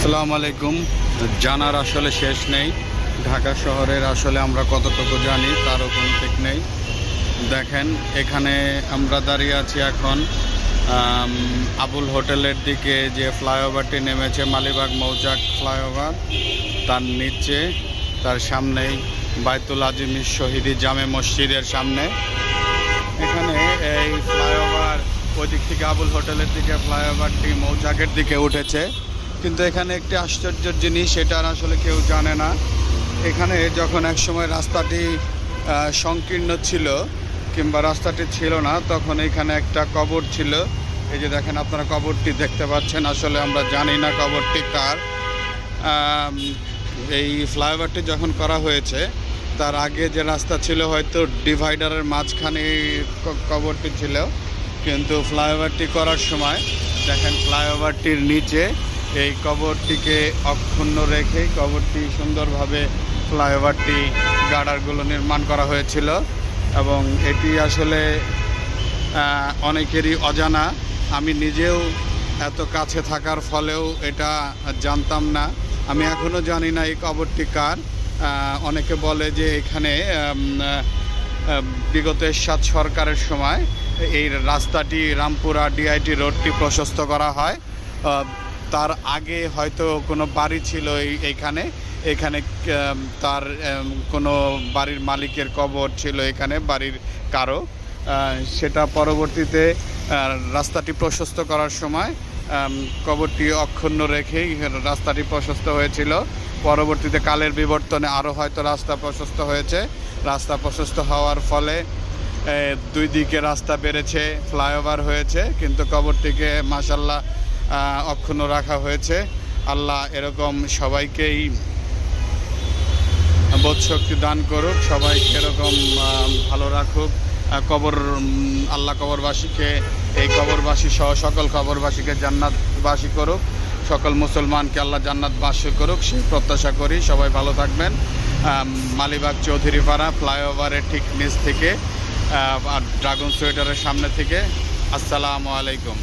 আসসালামু আলাইকুম। জানার আসলে শেষ নেই। ঢাকা শহরের আসলে আমরা কতটুকু জানি তারও কোনো ঠিক নেই। দেখেন, এখানে আমরা দাঁড়িয়ে আছি এখন আবুল হোটেলের দিকে, যে ফ্লাইওভারটি নেমেছে মালিবাগ মৌচাক ফ্লাইওভার, তার নিচে তার সামনেই বাইতুল আজিম শহীদি জামে মসজিদের সামনে। এখানে এই ফ্লাইওভার ওই দিক থেকে আবুল হোটেলের দিকে ফ্লাইওভারটি মৌচাকের দিকে উঠেছে, কিন্তু এখানে একটি আশ্চর্যের জিনিস, এটা আসলে কেউ জানে না। এখানে যখন একসময় রাস্তাটি সংকীর্ণ ছিল কিংবা রাস্তাটি ছিল না, তখন এখানে একটা কবর ছিল। এই যে দেখেন, আপনারা কবরটি দেখতে পাচ্ছেন। আসলে আমরা জানি না কবরটি কার। এই ফ্লাইওভারটি যখন করা হয়েছে, তার আগে যে রাস্তা ছিল হয়তো ডিভাইডারের মাঝখানে কবরটি ছিল, কিন্তু ফ্লাইওভারটি করার সময় দেখেন ফ্লাইওভারটির নিচে এই কবরটিকে অক্ষুণ্ণ রেখে কবরটি সুন্দরভাবে ফ্লাইওভারটি গার্ডারগুলো নির্মাণ করা হয়েছিল। এবং এটি আসলে অনেকেরই অজানা। আমি নিজেও এত কাছে থাকার ফলেও এটা জানতাম না। আমি এখনও জানি না এই কবরটি কার। অনেকে বলে যে এখানে বিগত এরশাদ সরকারের সময় এই রাস্তাটি রামপুরা ডিআইটি রোডটি প্রশস্ত করা হয়। তার আগে হয়তো কোনো বাড়ি ছিল এইখানে, তার কোনো বাড়ির মালিকের কবর ছিল এখানে, বাড়ির কারো। সেটা পরবর্তীতে রাস্তাটি প্রশস্ত করার সময় কবরটি অক্ষুণ্ণ রেখেই রাস্তাটি প্রশস্ত হয়েছিল। পরবর্তীতে কালের বিবর্তনে আরও হয়তো রাস্তা প্রশস্ত হয়েছে। রাস্তা প্রশস্ত হওয়ার ফলে দুই দিকে রাস্তা বেড়েছে, ফ্লাইওভার হয়েছে, কিন্তু কবরটিকে মাশাআল্লাহ অক্ষুণ্ণ রাখা হয়েছে। আল্লাহ এরকম সবাইকেই বোধশক্তি দান করুক, সবাইকে এরকম ভালো রাখুক। আল্লাহ কবরবাসীকে, এই কবরবাসী সহ সকল কবরবাসীকে জান্নাতবাসী করুক, সকল মুসলমানকে আল্লাহ জান্নাতবাসী করুক, সেই প্রত্যাশা করি। সবাই ভালো থাকবেন। মালিবাগ চৌধুরীপাড়া ফ্লাইওভারের ঠিক নিচ থেকে আর ড্রাগন সোয়েটারের সামনে থেকে। আসসালামু আলাইকুম।